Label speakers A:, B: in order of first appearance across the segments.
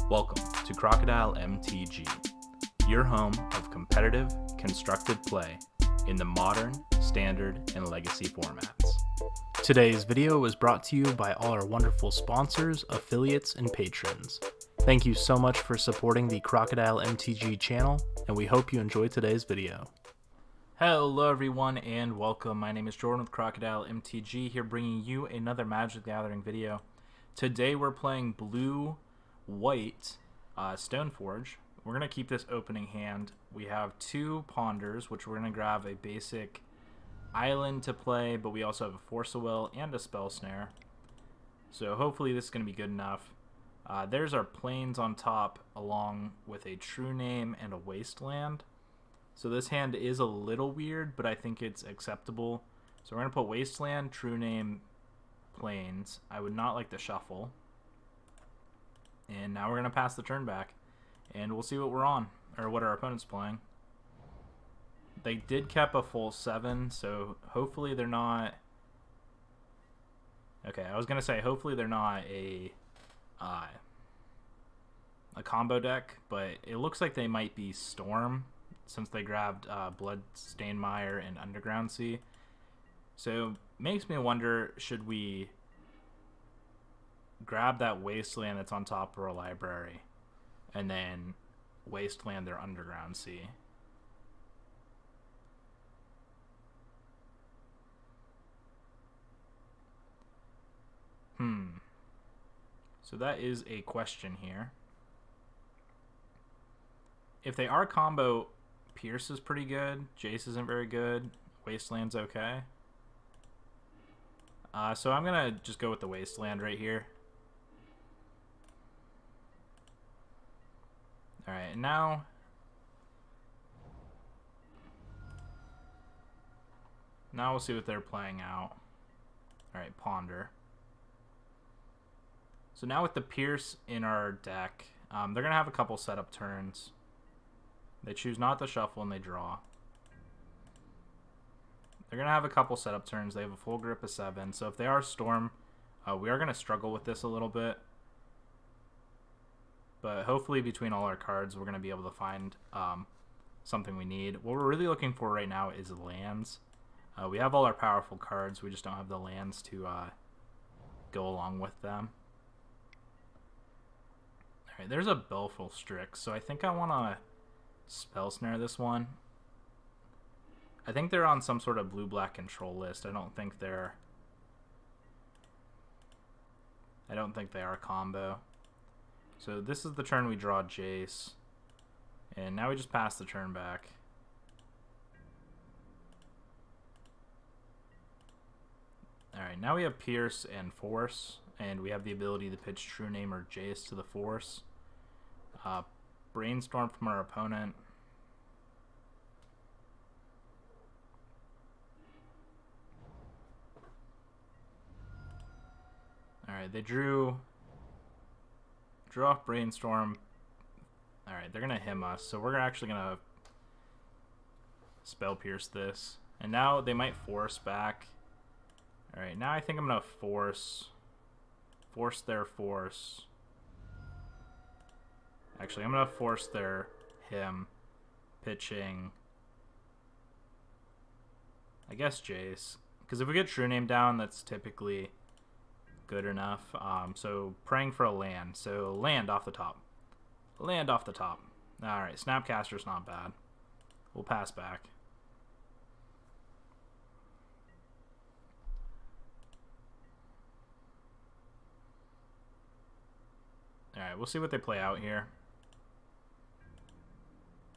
A: Welcome to Crocodile MTG, your home of competitive, constructed play in the modern, standard, and legacy formats. Today's video was brought to you by all our wonderful sponsors, affiliates, and patrons. Thank you so much for supporting the Crocodile MTG channel, and we hope you enjoy today's video. Hello everyone and welcome. My name is Jordan with Crocodile MTG, here bringing you another Magic the Gathering video. Today we're playing blue-white Stoneforge. We're going to keep this opening hand. We have two Ponders, which we're going to grab a basic island to play, but we also have a Force of Will and a Spell Snare. So hopefully this is going to be good enough. There's our Plains on top, along with a True Name and a Wasteland. So this hand is a little weird, but I think it's acceptable. So we're going to put Wasteland, True Name, Plains. I would not like the shuffle. And now we're going to pass the turn back. And we'll see what we're on, or what our opponent's playing. They did cap a full 7, so hopefully they're not... Okay, I was going to say hopefully they're not a combo deck, but it looks like they might be Storm, since they grabbed Bloodstained Mire and Underground Sea. So makes me wonder, should we grab that Wasteland that's on top of our library and then Wasteland their Underground Sea? So that is a question here. If they are combo, Pierce is pretty good, Jace isn't very good, Wasteland's okay. So I'm going to just go with the Wasteland right here. Alright, and now we'll see what they're playing out. Alright, Ponder. So now with the Pierce in our deck, they're going to have a couple setup turns. They choose not to shuffle and they draw. They're going to have a couple setup turns. They have a full grip of 7. So if they are Storm, we are going to struggle with this a little bit. But hopefully between all our cards, we're going to be able to find something we need. What we're really looking for right now is lands. We have all our powerful cards. We just don't have the lands to go along with them. Alright, there's a Baleful Strix. So I think I want to Spell Snare this one. I think they're on some sort of blue-black control list. I don't think they are combo. So this is the turn we draw Jace. And now we just pass the turn back. Alright, now we have Pierce and Force. And we have the ability to pitch True Name or Jace to the Force. Brainstorm from our opponent. Alright, they drew off Brainstorm. Alright, they're going to him us, so we're actually going to Spell Pierce this. And now they might force back. Alright, now I think I'm going to force their Force. Actually, I'm going to force their him, pitching, I guess, Jace. Because if we get True Name down, that's typically good enough. So praying for a land. So land off the top. Land off the top. Alright, Snapcaster's not bad. We'll pass back. Alright, we'll see what they play out here.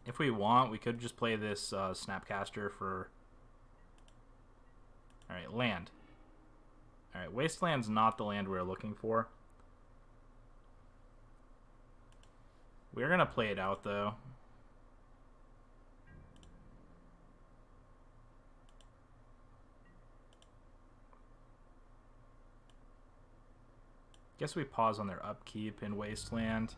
A: If we want, we could just play this Snapcaster for... Alright, land. Alright, Wasteland's not the land we're looking for. We're going to play it out, though. Guess we pause on their upkeep in Wasteland.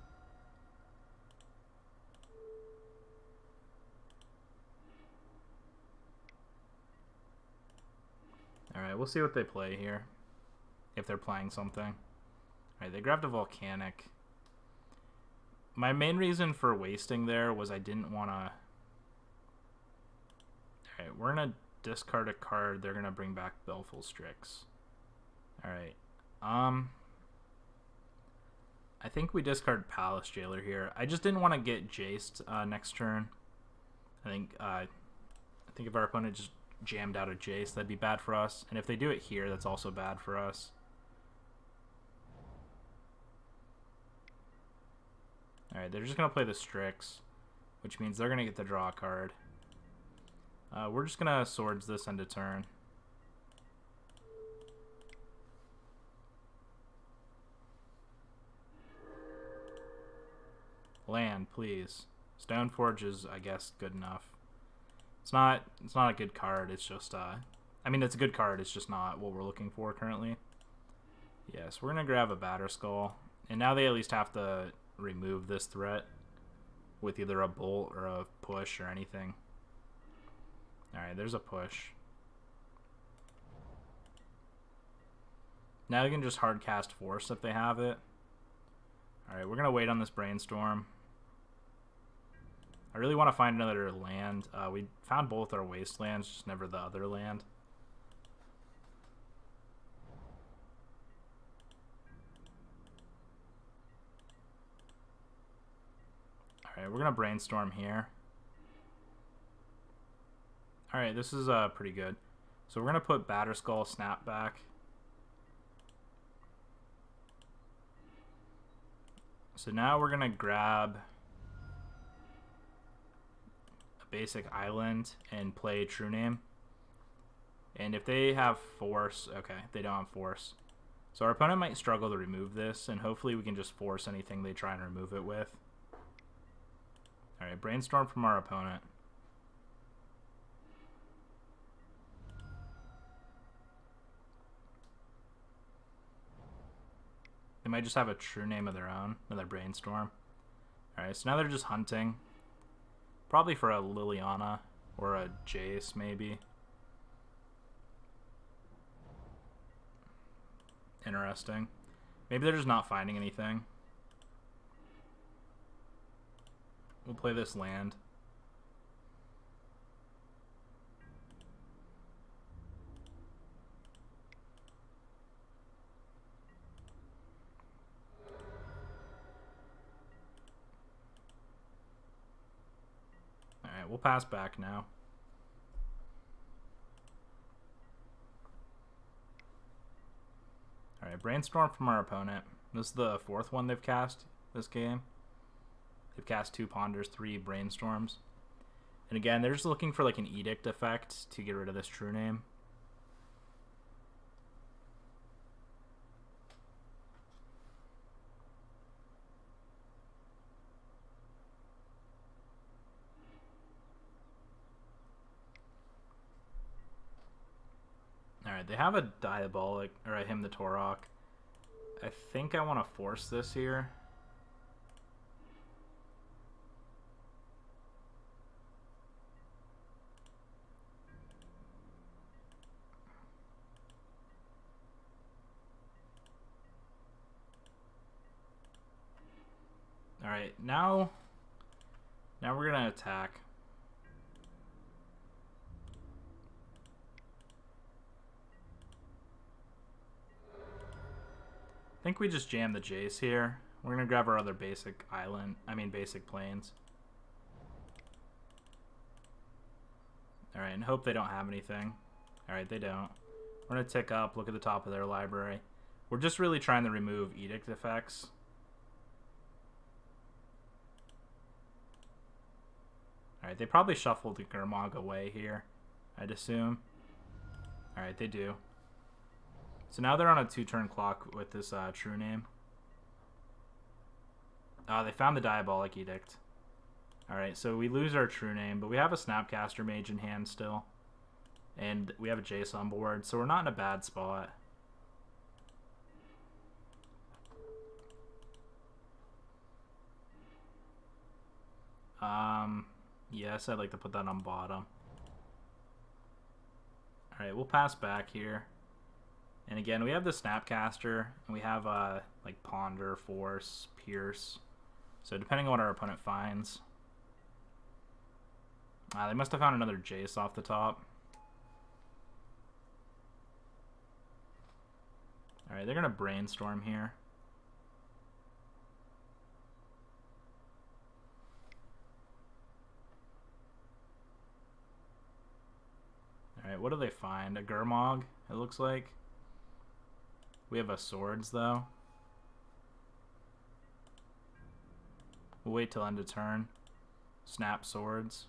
A: Alright, we'll see what they play here. If they're playing something. Alright, they grabbed a Volcanic. My main reason for wasting there was I didn't want to... Alright, we're going to discard a card. They're going to bring back Baleful Strix. Alright. I think we discard Palace Jailer here. I just didn't want to get Jaced next turn. I think if our opponent just jammed out a Jace, that'd be bad for us. And if they do it here, that's also bad for us. Alright, they're just going to play the Strix, which means they're going to get the draw card. We're just going to Swords this end of turn. Land, please. Stoneforge is, I guess, good enough. It's not a good card. It's just, I mean, it's a good card. It's just not what we're looking for currently. Yes, we're going to grab a Batterskull. And now they at least have to remove this threat with either a bolt or a push or anything. Alright, there's a push. Now they can just hard cast Force if they have it. Alright, we're going to wait on this Brainstorm. I really want to find another land. We found both our Wastelands, just never the other land. Alright, we're going to Brainstorm here. Alright, this is pretty good. So we're going to put Batterskull Snapback. So now we're going to grab a basic island and play True Name. And if they have Force, okay, they don't have Force. So our opponent might struggle to remove this, and hopefully we can just force anything they try and remove it with. Alright, Brainstorm from our opponent. They might just have a True Name of their own, another Brainstorm. Alright, so now they're just hunting. Probably for a Liliana or a Jace, maybe. Interesting. Maybe they're just not finding anything. We'll play this land. Alright, we'll pass back now. Alright, Brainstorm from our opponent. This is the fourth one they've cast this game. They've cast 2 Ponders, 3 Brainstorms. And again, they're just looking for like an Edict effect to get rid of this True Name. Alright, they have a Diabolic, or a Hymn the Torok. I think I want to force this here. Alright, now we're going to attack. I think we just jam the Jace here. We're going to grab our other basic island, basic plains. Alright, and hope they don't have anything. Alright, they don't. We're going to tick up, look at the top of their library. We're just really trying to remove Edict effects. Alright, they probably shuffled the Gurmag away here, I'd assume. Alright, they do. So now they're on a 2-turn clock with this True Name. They found the Diabolic Edict. Alright, so we lose our True Name, but we have a Snapcaster Mage in hand still. And we have a Jace on board, so we're not in a bad spot. Yes, I'd like to put that on bottom. Alright, we'll pass back here. And again, we have the Snapcaster, and we have like Ponder, Force, Pierce. So depending on what our opponent finds. They must have found another Jace off the top. Alright, they're going to brainstorm here. Alright, what do they find? A Gurmag, it looks like. We have a Swords, though. We'll wait till end of turn. Snap Swords.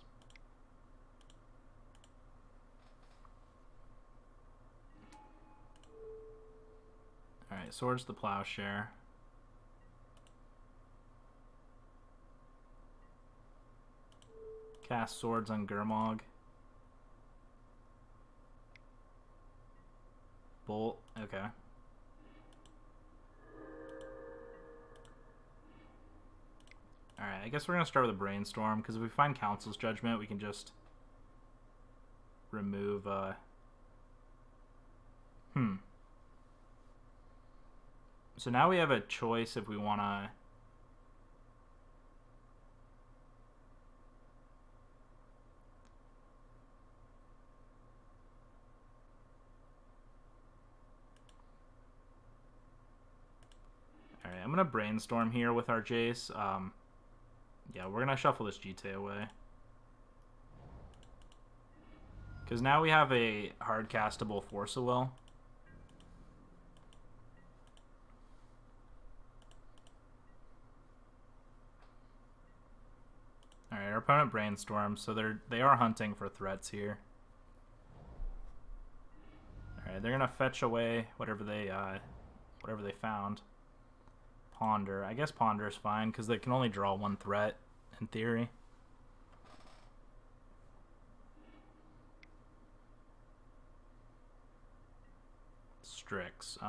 A: Alright, Swords the Plowshare. Cast Swords on Gurmag. Bolt, okay. Alright, I guess we're going to start with a Brainstorm, because if we find Council's Judgment, we can just remove, So now we have a choice if we want to... Alright, I'm going to Brainstorm here with our Jace. Yeah, we're going to shuffle this GTA away. Because now we have a hard castable Force of Will. Alright, our opponent Brainstorms, so they are hunting for threats here. Alright, they're going to fetch away whatever they found. Ponder. I guess Ponder is fine because they can only draw one threat in theory. Strix.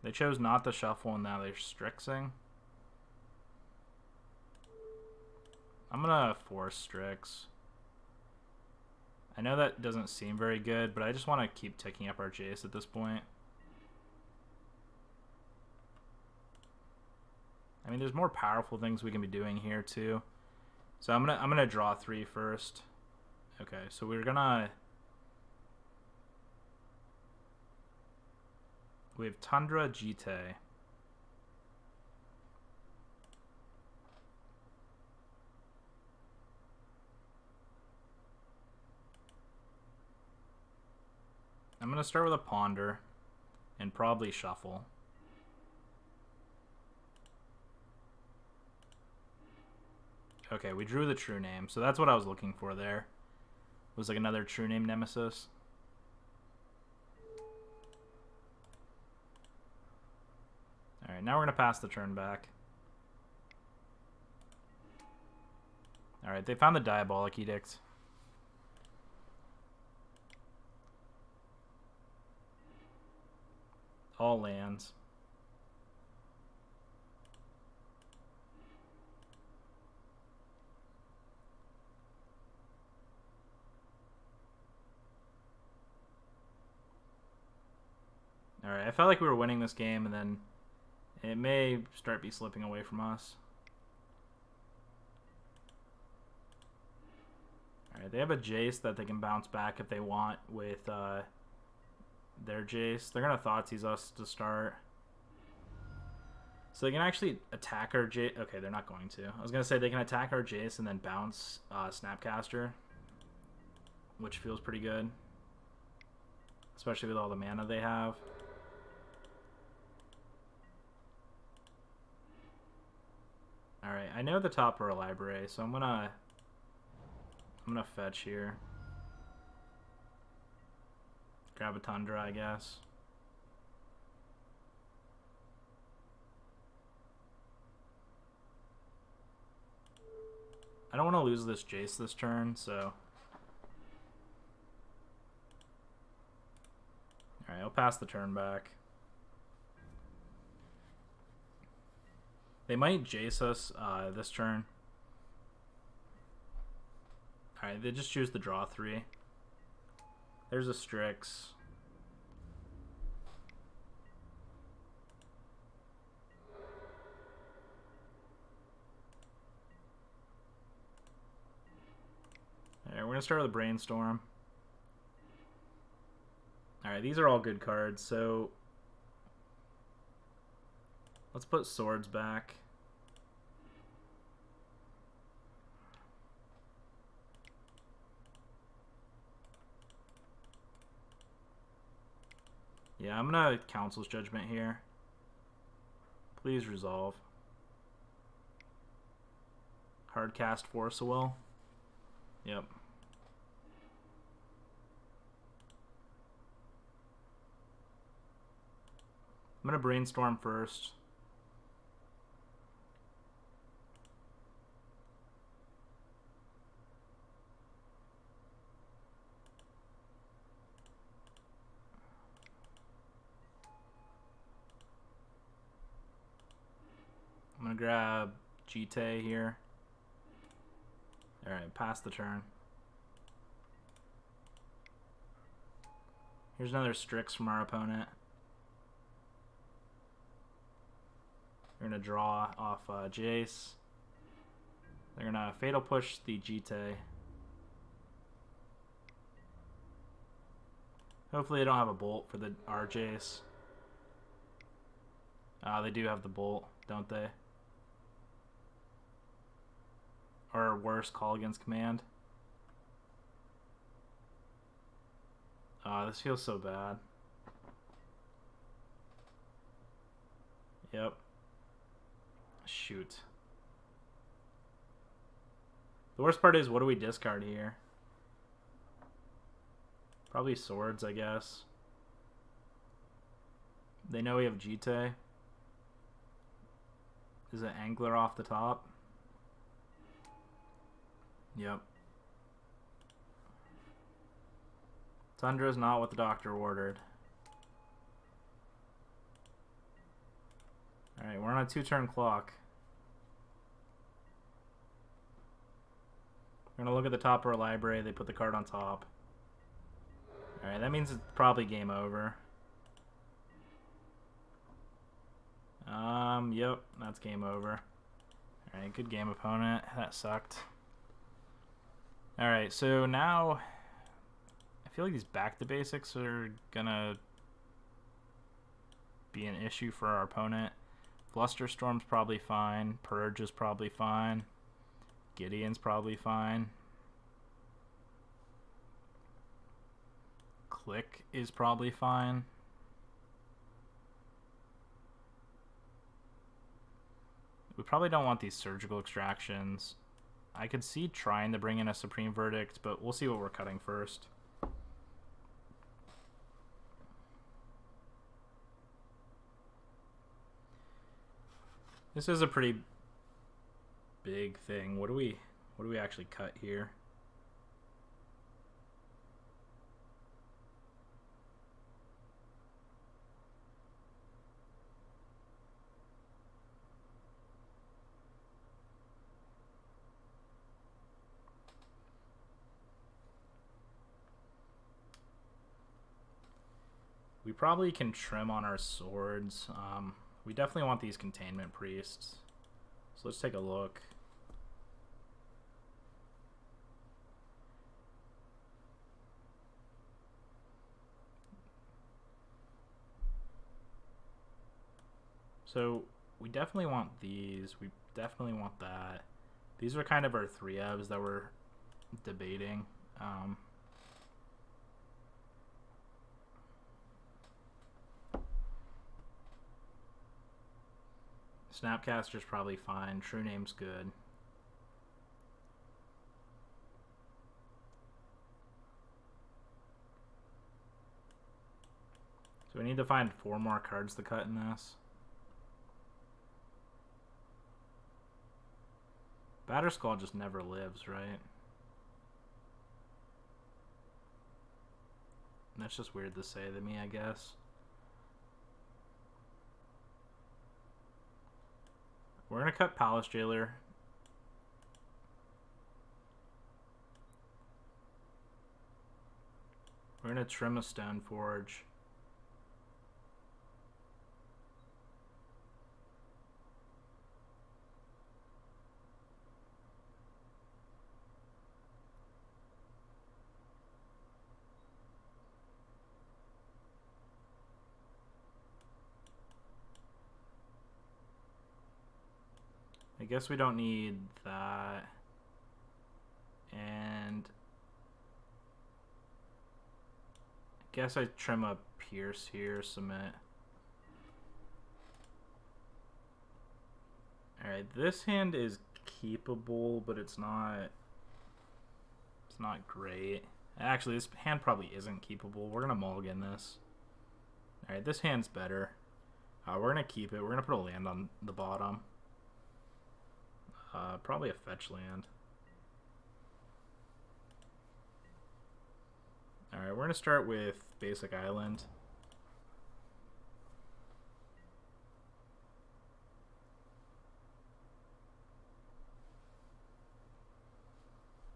A: They chose not to shuffle and now they're Strixing. I'm gonna force Strix. I know that doesn't seem very good, but I just want to keep ticking up our Jace at this point. I mean, there's more powerful things we can be doing here too. So I'm gonna draw 3 first. Okay, so we have Tundra Jite. I'm gonna start with a Ponder and probably shuffle. Okay, we drew the true name, so that's what I was looking for there. Was like another true name nemesis. Alright, now we're going to pass the turn back. Alright, they found the Diabolic Edict. All lands. Alright, I felt like we were winning this game, and then it may start be slipping away from us. Alright, they have a Jace that they can bounce back if they want with their Jace. They're going to Thoughtseize us to start. So they can actually attack our Jace. Okay, they're not going to. I was going to say they can attack our Jace and then bounce Snapcaster, which feels pretty good, especially with all the mana they have. Alright, I know the top are a library, so I'm gonna fetch here. Grab a Tundra, I guess. I don't want to lose this Jace this turn, so... Alright, I'll pass the turn back. They might Jace us this turn. Alright, they just choose to draw 3. There's a Strix. going to start with a Brainstorm. Alright, these are all good cards, so let's put Swords back. Yeah, I'm going to Council's Judgment here. Please resolve. Hardcast Force of Will. Yep. I'm going to Brainstorm first. I'm going to grab Jite here. Alright, pass the turn. Here's another Strix from our opponent. We're going to draw off Jace. They're going to Fatal Push the Jite. Hopefully they don't have a Bolt for the our Jace. They do have the Bolt, don't they? Or worse, Call Against Command. This feels so bad. Yep. Shoot. The worst part is, what do we discard here? Probably Swords, I guess. They know we have Jite. Is it Angler off the top? Yep. Tundra is not what the doctor ordered. Alright, we're on a 2-turn clock. We're going to look at the top of our library. They put the card on top. Alright, that means it's probably game over. Yep, that's game over. Alright, good game, opponent. That sucked. Alright, so now I feel like these back to basics are gonna be an issue for our opponent. Flusterstorm's probably fine. Purge is probably fine. Gideon's probably fine. Click is probably fine. We probably don't want these surgical extractions. I could see trying to bring in a Supreme Verdict, but we'll see what we're cutting first. This is a pretty big thing. What do we actually cut here? We probably can trim on our swords. We definitely want these containment priests. So let's take a look. So we definitely want these. We definitely want that. These are kind of our 3-evs that we're debating. Snapcaster's probably fine. True Name's good. So we need to find 4 more cards to cut in this. Batterskull just never lives, right? That's just weird to say to me, I guess. We're going to cut Palace Jailer. We're going to trim a Stoneforge. I guess we don't need that. And I guess I trim a pierce here, submit. Alright, this hand is keepable, but it's not great. Actually, this hand probably isn't keepable. We're gonna mulligan this. Alright, this hand's better. We're gonna keep it. We're gonna put a land on the bottom. Probably a fetch land. Alright, we're gonna start with basic island.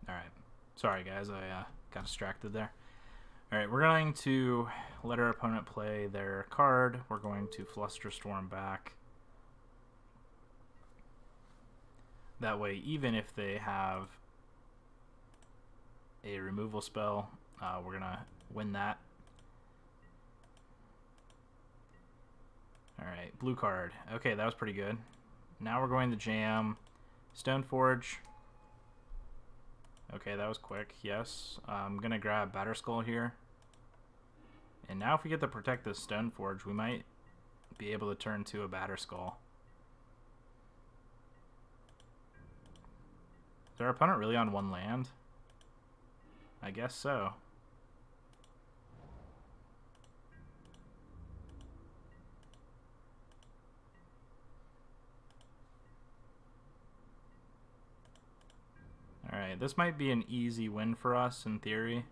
A: Alright. Sorry guys, I got distracted there. Alright, we're going to let our opponent play their card. We're going to Flusterstorm back. That way, even if they have a removal spell, we're going to win that. Alright, blue card. Okay, that was pretty good. Now we're going to jam Stoneforge. Okay, that was quick. Yes. I'm going to grab Batterskull here. And now if we get to protect this Stoneforge, we might be able to turn to a Batterskull. Is our opponent really on one land? I guess so. Alright, this might be an easy win for us in theory.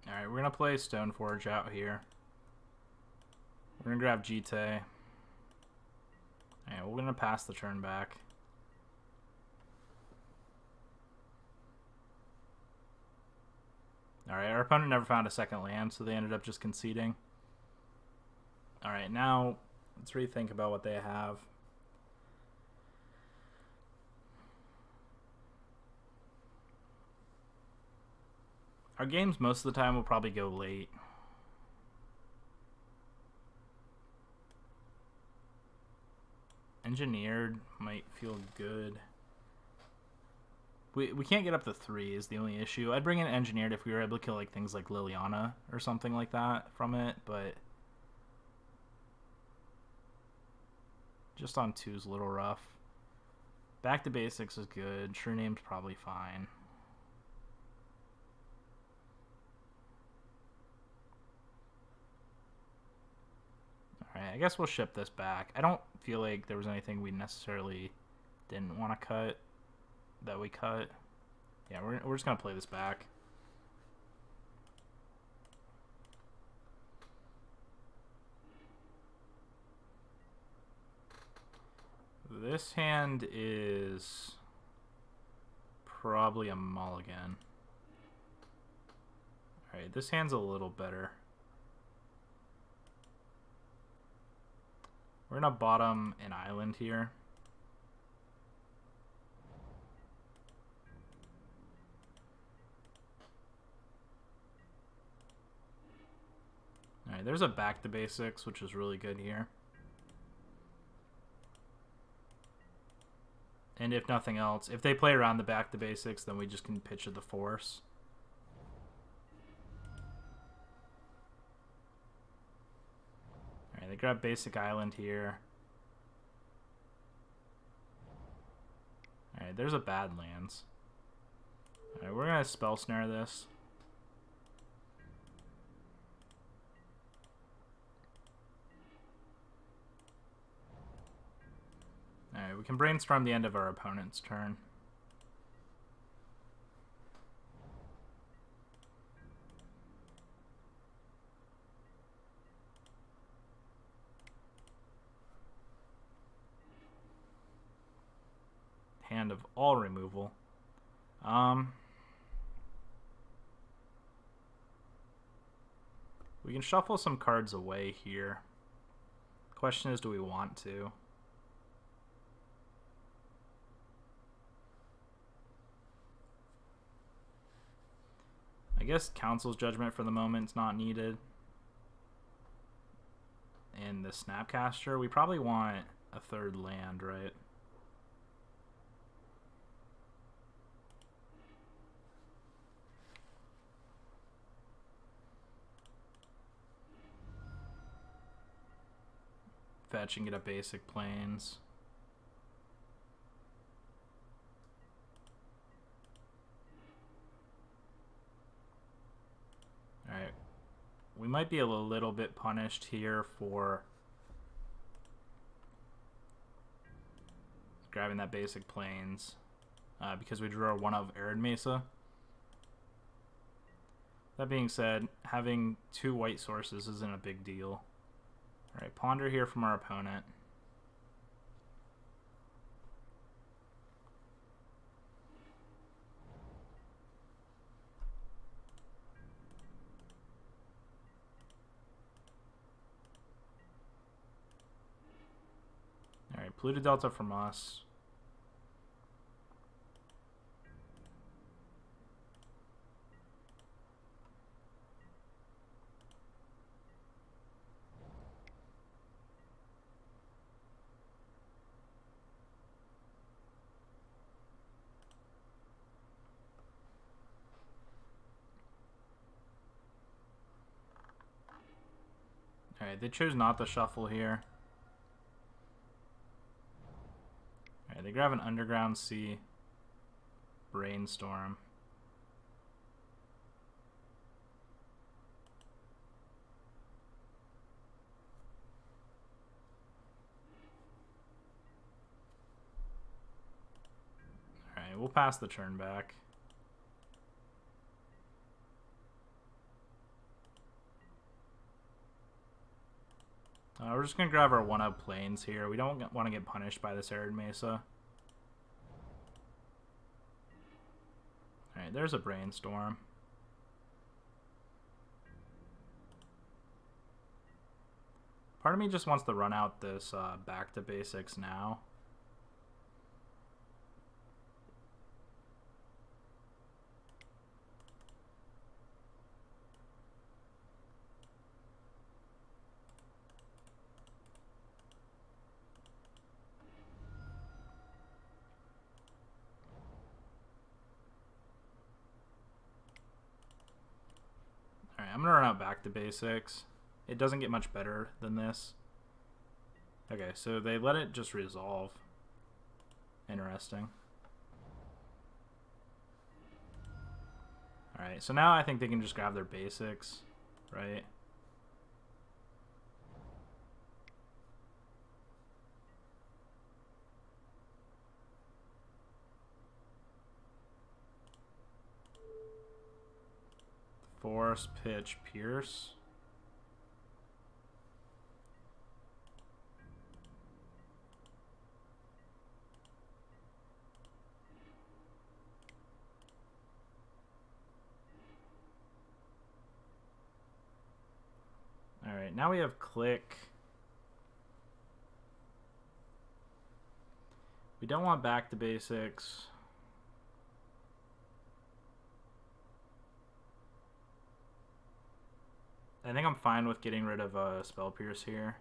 A: Alright, we're going to play Stoneforge out here. We're going to grab Jite. Alright, we're going to pass the turn back. Alright, our opponent never found a second land, so they ended up just conceding. Alright, now let's rethink about what they have. Our games most of the time will probably go late. Engineered might feel good. We can't get up to 3 is the only issue. I'd bring in Engineered if we were able to kill like things like Liliana or something like that from it, but just on 2 is a little rough. Back to Basics is good. True Name's probably fine. Alright, I guess we'll ship this back. I don't feel like there was anything we necessarily didn't want to cut that we cut. Yeah, we're just going to play this back. This hand is probably a mulligan. Alright, this hand's a little better. We're going to bottom an island here. Alright, there's a back to basics, which is really good here. And if nothing else, if they play around the back to basics, then we just can pitch at the force. Alright, they grab basic island here. Alright, there's a Badlands. Alright, we're going to spell snare this. Alright, we can brainstorm the end of our opponent's turn. hand of all removal. We can shuffle some cards away here. Question is, do we want to? I guess Council's Judgment for the moment is not needed. And the Snapcaster, we probably want a third land, right? Fetch and get a basic plains. Alright. We might be a little bit punished here for grabbing that basic plains because we drew our one of Arid Mesa. That being said, having 2 white sources isn't a big deal. Alright, Ponder here from our opponent. Alright, Polluted Delta from us. Alright, they chose not to shuffle here. Alright, they grab an Underground Sea, Brainstorm. Alright, we'll pass the turn back. We're just going to grab our 1-up plains here. We don't want to get punished by this Arid Mesa. Alright, there's a Brainstorm. Part of me just wants to run out this back to basics now. I'm gonna run out back to basics. It doesn't get much better than this. Okay, so they let it just resolve. Interesting. Alright, so now I think they can just grab their basics, right? Force, pitch, pierce. All right, now we have click. We don't want back to basics. I think I'm fine with getting rid of Spell Pierce here.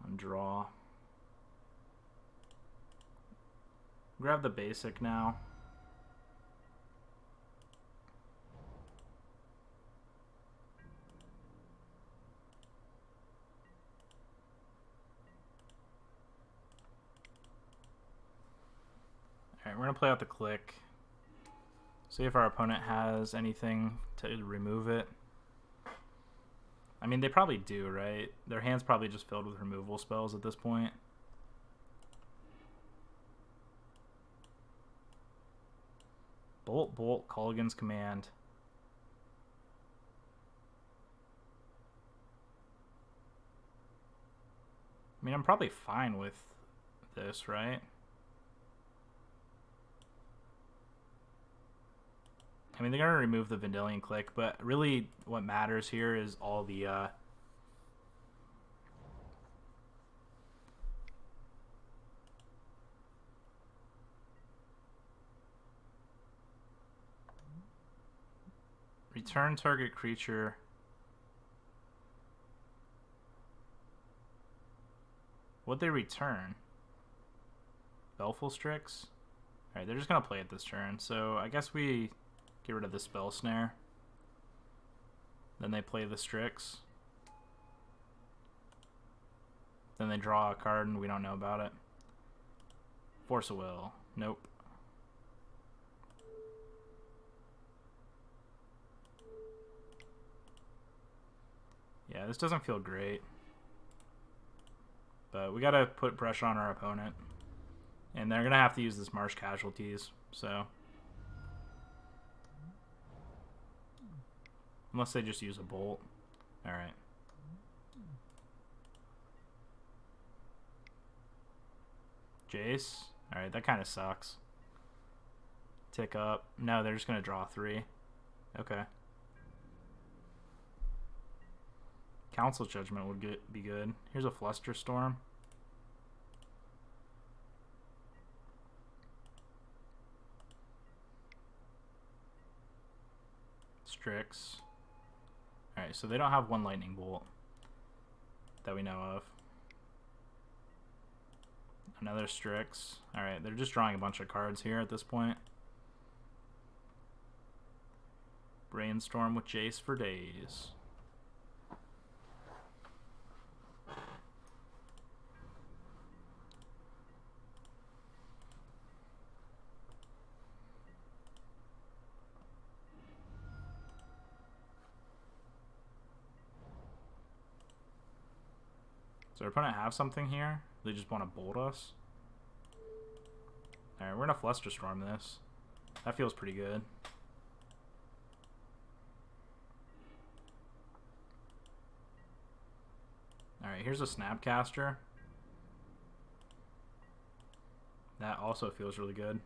A: And draw. Grab the basic now. Alright, we're going to play out the click. See if our opponent has anything to remove it. I mean, they probably do, right? Their hand's probably just filled with removal spells at this point. Bolt, Bolt, Culligan's Command. I mean, I'm probably fine with this, right? I mean, they're going to remove the Vendilion Click, but really what matters here is all the return target creature. What'd they return? Belful Strix? Alright, they're just going to play it this turn. So I guess we get rid of the Spell Snare. Then they play the Strix. Then they draw a card and we don't know about it. Force of Will. Nope. Yeah, this doesn't feel great. But we gotta put pressure on our opponent. And they're gonna have to use this Marsh Casualties, so. Unless they just use a Bolt. Alright. Jace? Alright, that kinda sucks. Tick up. No, they're just gonna draw 3. Okay. Council Judgment would be good. Here's a Flusterstorm. Strix. Alright, so they don't have one Lightning Bolt that we know of. Another Strix. Alright, they're just drawing a bunch of cards here at this point. Brainstorm with Jace for days. So our opponent have something here? They just want to bolt us? Alright, we're going to Flusterstorm this. That feels pretty good. Alright, here's a Snapcaster. That also feels really good.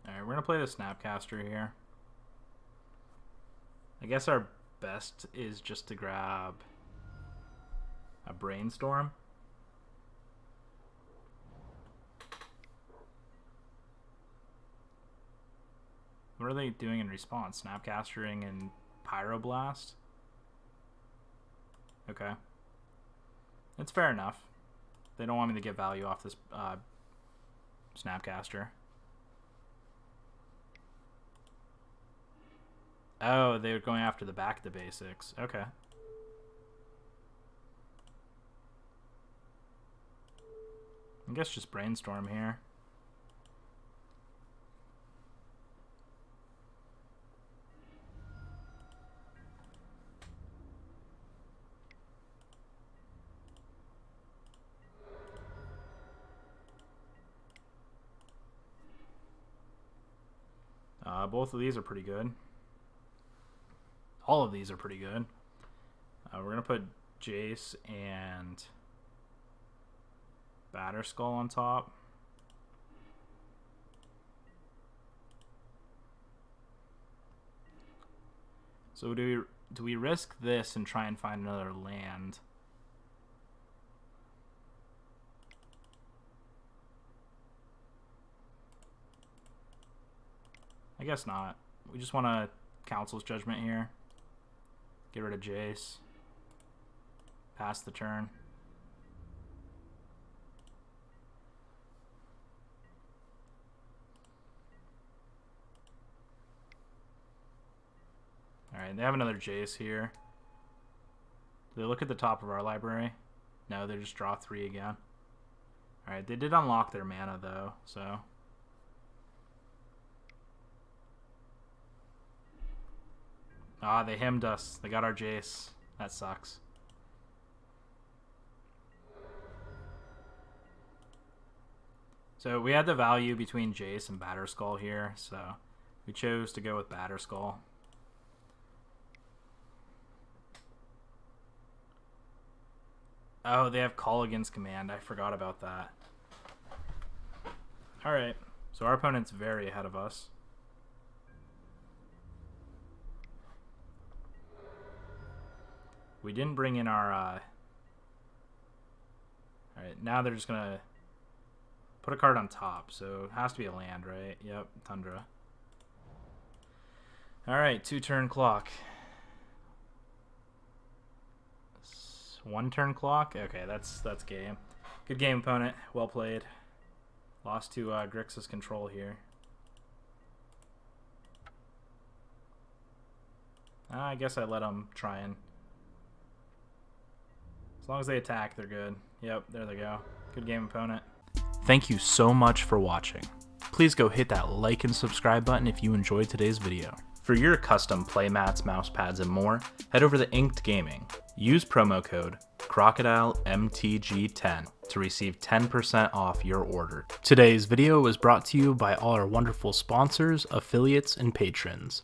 A: Alright, we're going to play the Snapcaster here. I guess our best is just to grab a Brainstorm. What are they doing in response? Snapcastering and Pyroblast? Okay. It's fair enough. They don't want me to get value off this Snapcaster. Oh, they were going after the back of the basics. Okay. I guess just Brainstorm here. Both of these are pretty good. All of these are pretty good. We're going to put Jace and Batterskull on top. So do we risk this and try and find another land? I guess not. We just want to Council's Judgment here. Get rid of Jace. Pass the turn. Alright, they have another Jace here. Do they look at the top of our library? No, they just draw 3 again. Alright, they did unlock their mana though, so... Ah, they hemmed us. They got our Jace. That sucks. So we had the value between Jace and Batterskull here, so we chose to go with Batterskull. Oh, they have Call Against Command. I forgot about that. Alright, so our opponent's very ahead of us. We didn't bring in our... Alright, now they're just going to put a card on top, so it has to be a land, right? Yep, Tundra. Alright, 2-turn clock. 1-turn clock? Okay, that's game. Good game, opponent. Well played. Lost to Grixis Control here. I guess I let them try and... As long as they attack, they're good. Yep, there they go. Good game, opponent. Thank you so much for watching. Please go hit that like and subscribe button if you enjoyed today's video. For your custom playmats, mousepads, and more, head over to Inked Gaming. Use promo code crocodilemtg10 to receive 10% off your order. Today's video was brought to you by all our wonderful sponsors, affiliates, and patrons.